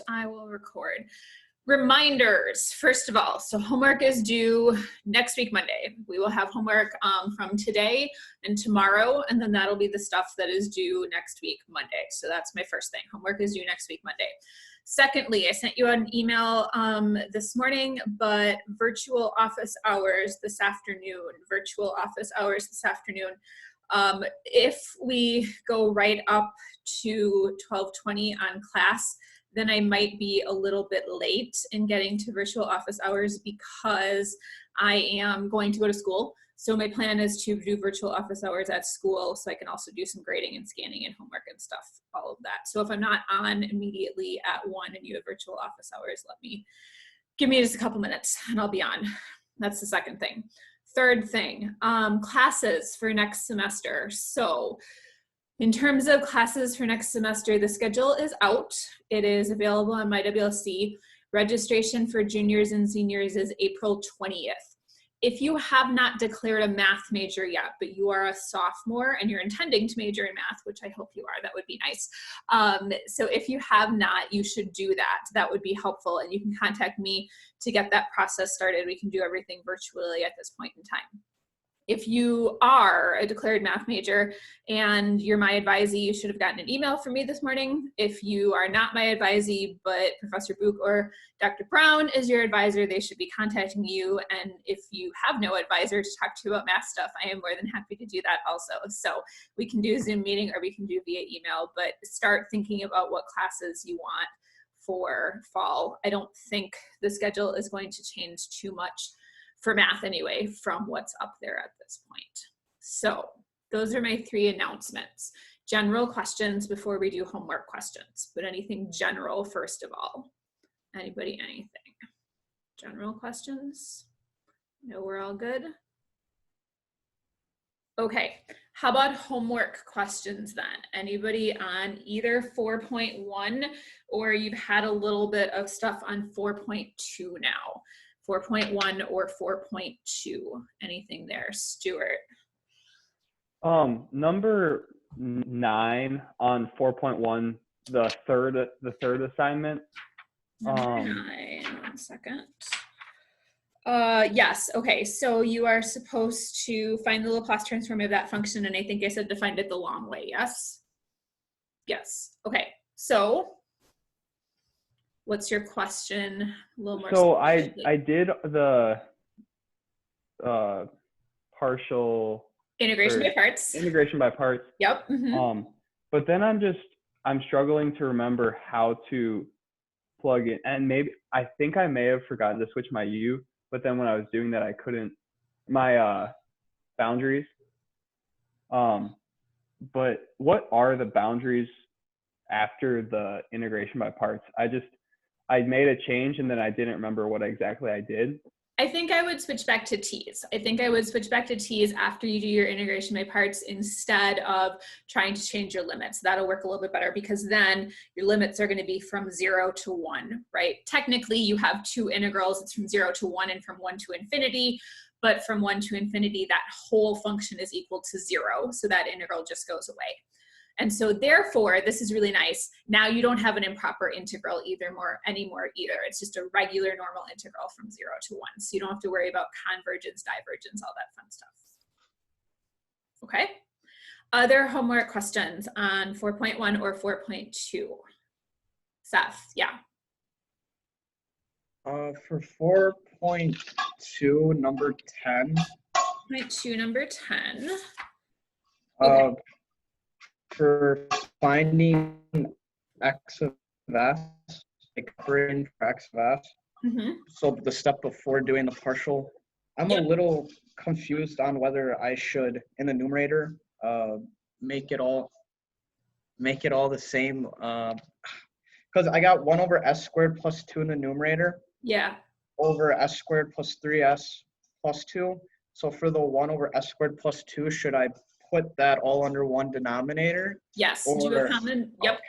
I will record. Reminders, first of all, so homework is due next week, Monday. We will have homework from today and tomorrow, and then that'll be the stuff that is due next week, Monday. So that's my first thing. Homework is due next week, Monday. Secondly, I sent you an email this morning, but virtual office hours this afternoon, if we go right up to 12:20 on class, then I might be a little bit late in getting to virtual office hours because I am going to go to school. So my plan is to do virtual office hours at school so I can also do some grading and scanning and homework and stuff, all of that. So if I'm not on immediately at 1 and you have virtual office hours, give me just a couple minutes and I'll be on. That's the second thing. Third thing, classes for next semester. So in terms of classes for next semester, the schedule is out. It is available on MyWLC. Registration for juniors and seniors is April 20th. If you have not declared a math major yet, but you are a sophomore and you're intending to major in math, which I hope you are, that would be nice. So if you have not, you should do that. That would be helpful, and you can contact me to get that process started. We can do everything virtually at this point in time. If you are a declared math major and you're my advisee, you should have gotten an email from me this morning. If you are not my advisee, but Professor Book or Dr. Brown is your advisor, they should be contacting you. And if you have no advisor to talk to about math stuff, I am more than happy to do that also. So we can do a Zoom meeting or we can do via email, but start thinking about what classes you want for fall. I don't think the schedule is going to change too much for math anyway, from what's up there at this point. So those are my 3 announcements. General questions before we do homework questions, but anything general first of all. Anybody, anything? General questions? No, we're all good? Okay, how about homework questions then? Anybody on either 4.1 or you've had a little bit of stuff on 4.2 now? 4.1 or 4.2, anything there, Stuart? Number 9 on 4.1, the third assignment. Number 9, 1 second. Yes, okay, so you are supposed to find the Laplace transform of that function, and I think I said to find it the long way, yes? Yes, okay, so what's your question? A little more. So I did the partial integration by parts. Integration by parts. Yep. Mm-hmm. But then I'm struggling to remember how to plug in, and I think I may have forgotten to switch my U, but then when I was doing that I couldn't my boundaries. But what are the boundaries after the integration by parts? I made a change and then I didn't remember what exactly I did. I think I would switch back to T's. I think I would switch back to T's after you do your integration by parts instead of trying to change your limits. That'll work a little bit better because then your limits are going to be from 0 to 1, right? Technically, you have 2 integrals. It's from 0 to 1 and from 1 to infinity. But from 1 to infinity, that whole function is equal to 0. So that integral just goes away. And so therefore, this is really nice. Now you don't have an improper integral anymore either. It's just a regular normal integral from 0 to 1. So you don't have to worry about convergence, divergence, all that fun stuff. Okay. Other homework questions on 4.1 or 4.2? Seth, yeah. For 4.2, number 10. 4.2, number 10. Okay. For finding x of s, like operating for x of s. Mm-hmm. So the step before doing the partial, I'm a little confused on whether I should, in the numerator, make it all the same. Because I got 1 over s squared plus 2 in the numerator. Yeah. Over s squared plus 3s plus 2. So for the 1 over s squared plus 2, should I put that all under one denominator? Yes, do a common, yep.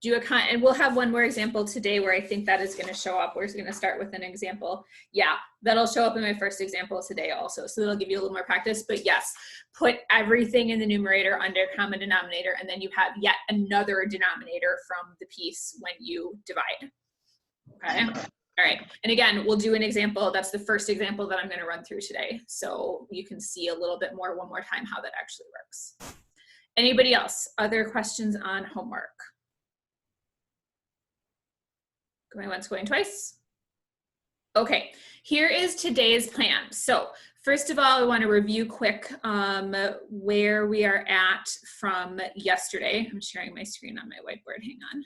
Okay. And we'll have one more example today where I think that is going to show up. We're going to start with an example. Yeah, that'll show up in my first example today also. So that'll give you a little more practice. But yes, put everything in the numerator under common denominator, and then you have yet another denominator from the piece when you divide. Okay. All right. And again, we'll do an example. That's the first example that I'm going to run through today. So you can see a little bit more one more time how that actually works. Anybody else? Other questions on homework? Going once, going twice. Okay, here is today's plan. So first of all, I want to review quick where we are at from yesterday. I'm sharing my screen on my whiteboard, hang on.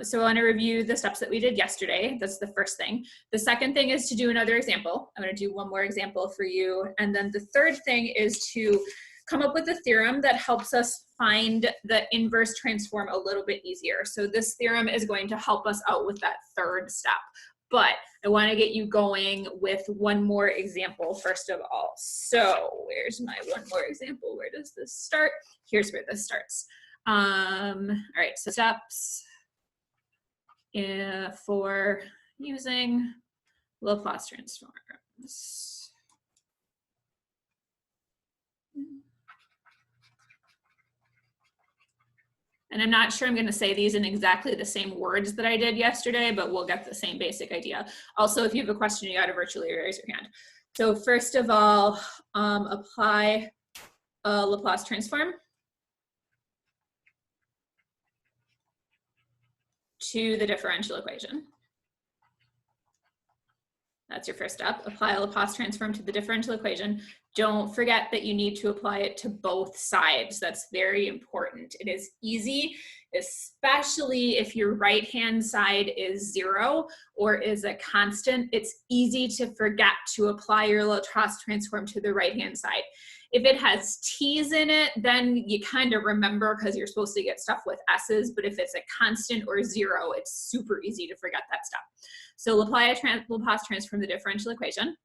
So I want to review the steps that we did yesterday. That's the first thing. The second thing is to do another example. I'm going to do one more example for you. And then the third thing is to come up with a theorem that helps us find the inverse transform a little bit easier. So this theorem is going to help us out with that third step. But I want to get you going with one more example first of all. So where's my one more example? Where does this start? Here's where this starts. All right, so steps for using Laplace transforms. And I'm not sure I'm going to say these in exactly the same words that I did yesterday, but we'll get the same basic idea. Also, if you have a question, you got to virtually raise your hand. So first of all, apply a Laplace transform to the differential equation. That's your first step. Apply a Laplace transform to the differential equation. Don't forget that you need to apply it to both sides. That's very important. It is easy, especially if your right-hand side is 0 or is a constant. It's easy to forget to apply your Laplace transform to the right-hand side. If it has t's in it, then you kind of remember because you're supposed to get stuff with s's, but if it's a constant or 0, it's super easy to forget that stuff. So apply a Laplace transform the differential equation,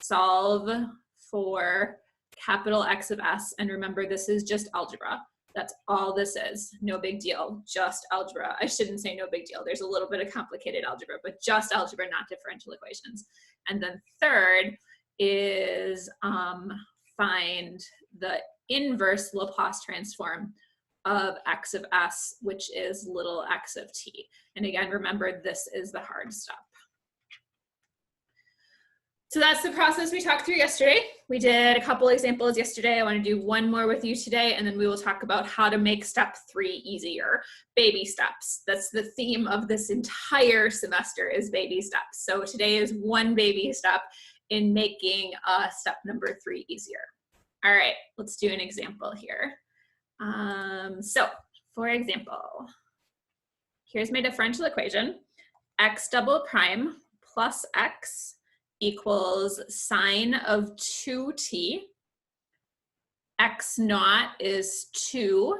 solve for capital X of s, and remember this is just algebra. That's all this is, no big deal, just algebra. I shouldn't say no big deal, there's a little bit of complicated algebra, but just algebra, not differential equations. And then third is find the inverse Laplace transform of X of s, which is little x of t. And again, remember this is the hard stuff. So that's the process we talked through yesterday. We did a couple examples yesterday. I want to do one more with you today, and then we will talk about how to make step 3 easier. Baby steps. That's the theme of this entire semester is baby steps. So today is one baby step in making step number 3 easier. All right, let's do an example here. So for example, here's my differential equation. X double prime plus x equals sine of 2t. X naught is 2,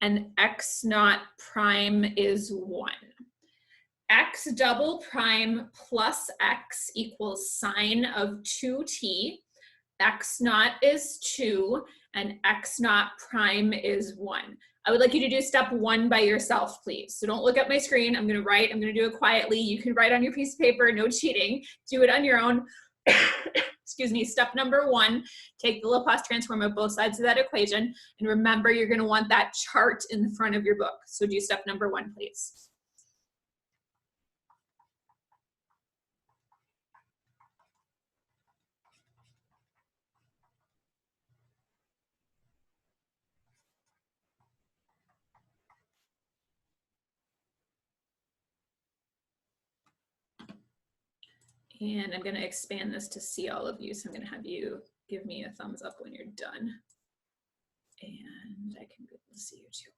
and x naught prime is 1. X double prime plus x equals sine of 2t. X naught is 2, and x naught prime is 1. I would like you to do step 1 by yourself, please. So don't look at my screen. I'm going to write. I'm going to do it quietly. You can write on your piece of paper. No cheating. Do it on your own. Excuse me. Step number 1, take the Laplace transform of both sides of that equation. And remember, you're going to want that chart in the front of your book. So do step number 1, please. And I'm going to expand this to see all of you. So I'm going to have you give me a thumbs up when you're done. And I can be able to see you too.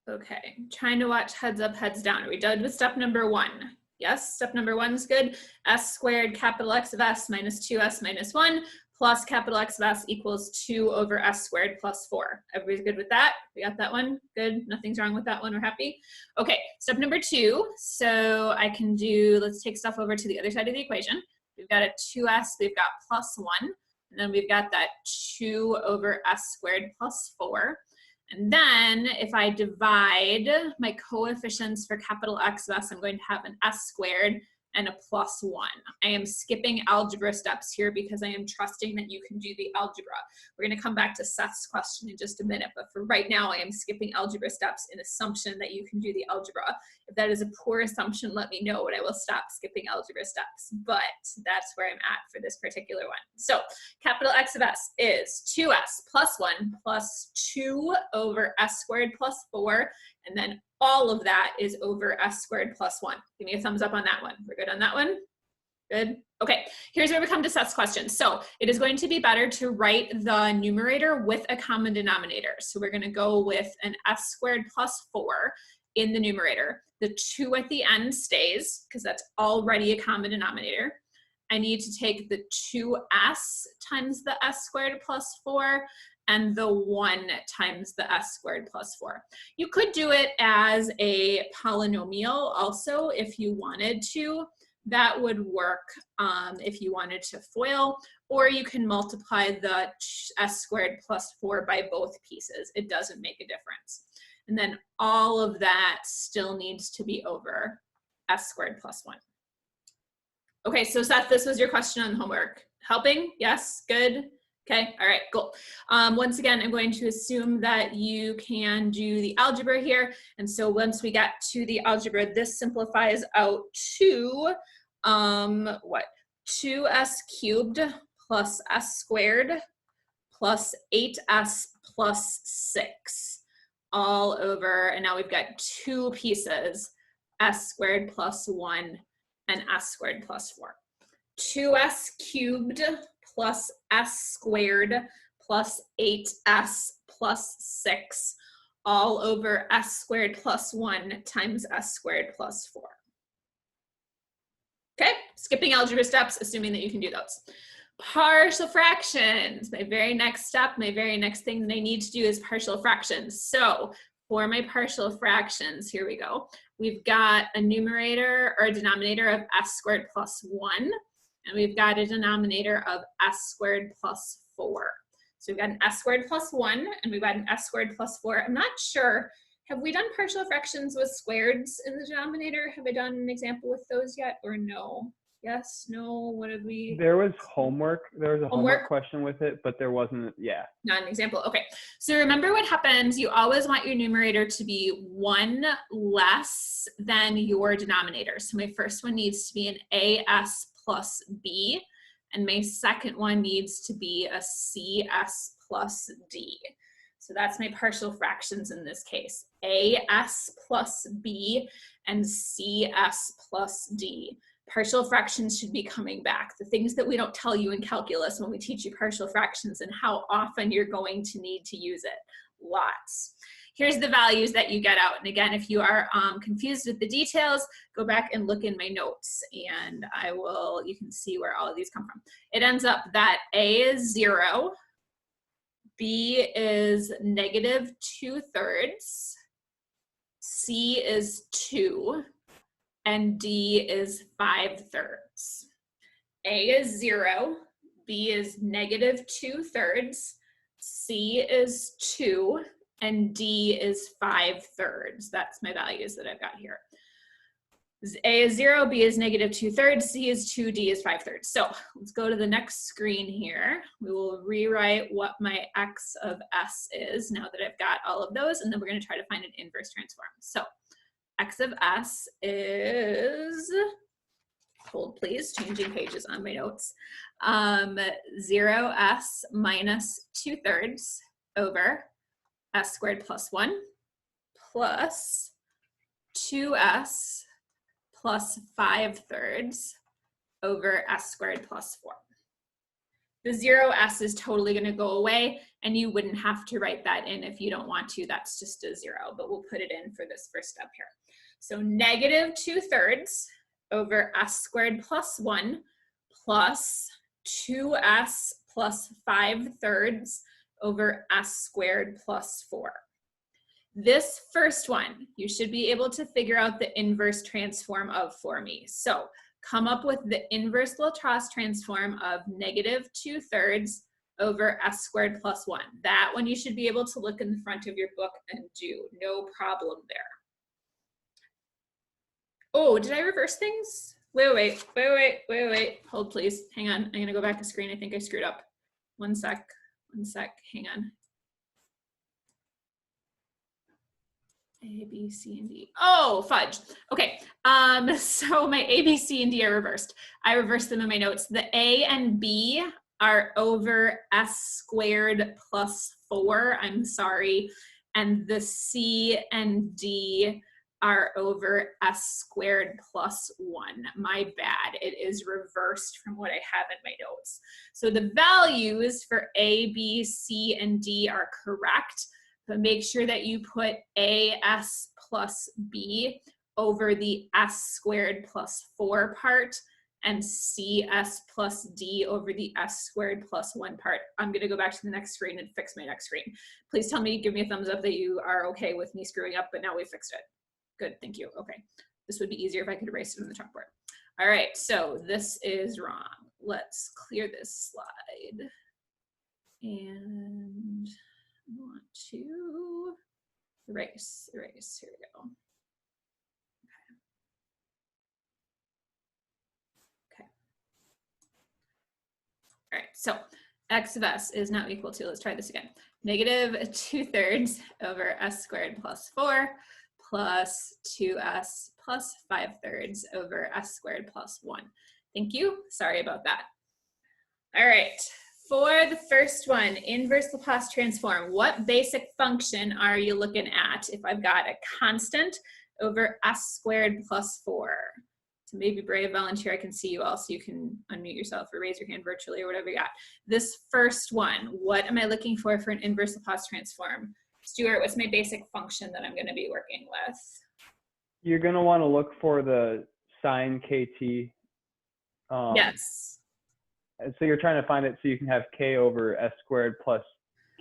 Okay, trying to watch heads up, heads down. Are we done with step number 1? Yes, step number 1 is good. S squared capital X of s minus 2s minus 1 plus capital X of S equals 2 over S squared plus 4. Everybody's good with that? We got that one? Good. Nothing's wrong with that one. We're happy? Okay, step number 2. So I can do, let's take stuff over to the other side of the equation. We've got a 2S, we've got plus 1, and then we've got that 2 over S squared plus 4. And then if I divide my coefficients for capital X of S, I'm going to have an S squared and a plus 1. I am skipping algebra steps here because I am trusting that you can do the algebra. We're going to come back to Seth's question in just a minute, but for right now, I am skipping algebra steps in assumption that you can do the algebra. If that is a poor assumption, let me know and I will stop skipping algebra steps, but that's where I'm at for this particular one. So capital X of S is 2S plus 1 plus 2 over S squared plus 4, and then all of that is over S squared plus 1. Give me a thumbs up on that one. We're good on that one? Good. Okay, here's where we come to Seth's question. So it is going to be better to write the numerator with a common denominator. So we're going to go with an S squared plus 4 in the numerator. The 2 at the end stays because that's already a common denominator. I need to take the 2S times the S squared plus 4 and the 1 times the S squared plus 4. You could do it as a polynomial also if you wanted to. That would work if you wanted to FOIL, or you can multiply the S squared plus 4 by both pieces. It doesn't make a difference. And then all of that still needs to be over S squared plus 1. Okay, so Seth, this was your question on homework. Helping? Yes, good. Okay, all right, cool. Once again, I'm going to assume that you can do the algebra here. And so once we get to the algebra, this simplifies out to, 2s cubed plus s squared plus 8s plus 6 all over, and now we've got 2 pieces, s squared plus 1 and s squared plus 4. 2s cubed plus s squared plus 8s plus 6 all over s squared plus 1 times s squared plus 4. Okay, skipping algebra steps, assuming that you can do those. Partial fractions, my very next step, my very next thing that I need to do is partial fractions. So for my partial fractions, here we go. We've got a numerator or a denominator of s squared plus 1. And we've got a denominator of s squared plus 4. So we've got an s squared plus 1, and we've got an s squared plus 4. I'm not sure, have we done partial fractions with squareds in the denominator? Have I done an example with those yet, or no? Yes, no, what did we? There was homework. There was a homework question with it, but there wasn't, yeah. Not an example, okay. So remember what happens, you always want your numerator to be 1 less than your denominator. So my first one needs to be an AS plus B, and my second one needs to be a CS plus D. So that's my partial fractions in this case, AS plus B and CS plus D. Partial fractions should be coming back. The things that we don't tell you in calculus when we teach you partial fractions and how often you're going to need to use it. Lots. Here's the values that you get out. And again, if you are confused with the details, go back and look in my notes and you can see where all of these come from. It ends up that A is 0, B is negative 2/3, C is 2, and D is 5/3. A is 0, B is negative 2/3, C is 2, and D is 5/3. That's my values that I've got here. A is 0, B is negative 2/3, C is 2, D is 5/3. So let's go to the next screen here. We will rewrite what my X of S is now that I've got all of those, and then we're going to try to find an inverse transform. So X of S is, hold please, changing pages on my notes, 0s minus 2/3 over s squared plus 1 plus 2s plus 5/3 over s squared plus 4. The 0s is totally going to go away, and you wouldn't have to write that in if you don't want to. That's just a 0, but we'll put it in for this first step here. So negative 2/3 over s squared plus 1 plus 2s plus 5/3 over s squared plus 4. This first one, you should be able to figure out the inverse transform of for me. So come up with the inverse Laplace transform of negative 2/3 over s squared plus 1. That one you should be able to look in the front of your book and do. No problem there. Oh, did I reverse things? Wait. Hold, please. Hang on. I'm going to go back a screen. I think I screwed up. One sec. Hang on. A, B, C, and D. Oh, fudge. Okay. So my A, B, C, and D are reversed. I reversed them in my notes. The A and B are over s squared plus 4. I'm sorry. And the C and D are over s squared plus 1. My bad. It is reversed from what I have in my notes. So the values for A, B, C, and D are correct, but make sure that you put AS plus B over the s squared plus 4 part and CS plus D over the s squared plus 1 part. I'm going to go back to the next screen and fix my next screen. Please tell me, give me a thumbs up that you are okay with me screwing up, but now we fixed it. Good, thank you. Okay, this would be easier if I could erase it on the chalkboard. All right, so this is wrong. Let's clear this slide. And I want to erase, here we go. Okay. All right, so x of s is now equal to, let's try this again, negative 2/3 over s squared plus 4 plus 2s plus 5/3 over s squared plus 1. Thank you. Sorry about that. All right. For the first one, inverse Laplace transform, what basic function are you looking at if I've got a constant over s squared plus 4? So maybe brave volunteer, I can see you all, so you can unmute yourself or raise your hand virtually or whatever you got. This first one, what am I looking for an inverse Laplace transform? Stuart, what's my basic function that I'm going to be working with? You're going to want to look for the sine KT. Yes. And so you're trying to find it so you can have k over s squared plus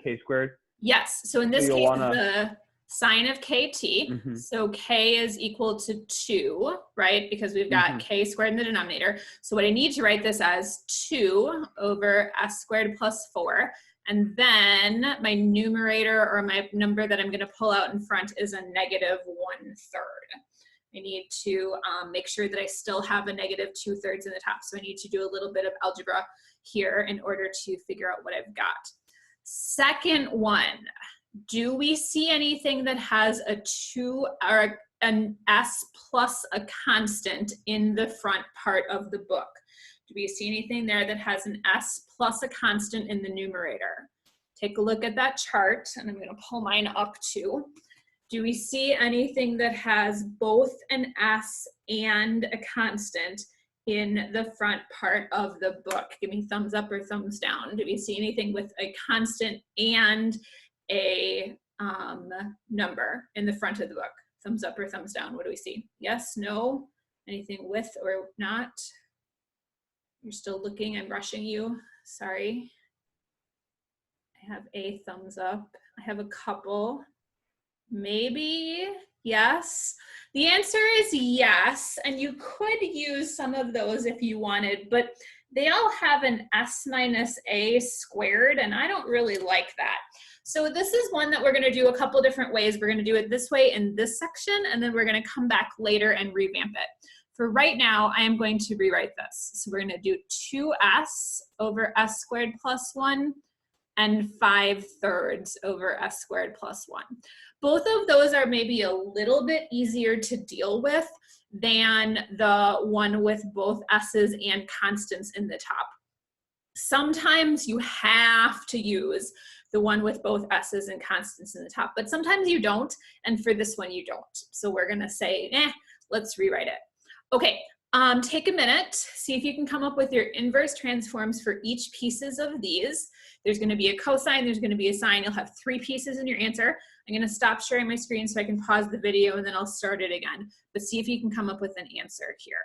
k squared? Yes. So in this case, the sine of kt, so k is equal to 2, right? Because we've got k squared in the denominator. So what I need to write this as 2 over s squared plus 4. And then my numerator, or my number that I'm going to pull out in front, is a negative 1/3. I need to make sure that I still have a negative 2/3 in the top. So I need to do a little bit of algebra here in order to figure out what I've got. Second one, do we see anything that has a 2 or an s plus a constant in the front part of the book? Do we see anything there that has an s plus a constant in the numerator? Take a look at that chart, and I'm going to pull mine up too. Do we see anything that has both an s and a constant in the front part of the book? Give me thumbs up or thumbs down. Do we see anything with a constant and a number in the front of the book? Thumbs up or thumbs down. What do we see? Yes, no, anything with or not? You're still looking, I'm rushing you, sorry. I have a thumbs up. I have a couple, maybe, yes. The answer is yes, and you could use some of those if you wanted, but they all have an s minus a squared, and I don't really like that. So this is one that we're gonna do a couple different ways. We're gonna do it this way in this section, and then we're gonna come back later and revamp it. For right now, I am going to rewrite this. So we're gonna do 2s over s squared plus 1 and 5/3 over s squared plus 1. Both of those are maybe a little bit easier to deal with than the one with both s's and constants in the top. Sometimes you have to use the one with both s's and constants in the top, but sometimes you don't, and for this one you don't. So we're gonna say, let's rewrite it. Okay, take a minute, see if you can come up with your inverse transforms for each pieces of these. There's gonna be a cosine, there's gonna be a sine, you'll have 3 pieces in your answer. I'm gonna stop sharing my screen so I can pause the video and then I'll start it again. But see if you can come up with an answer here.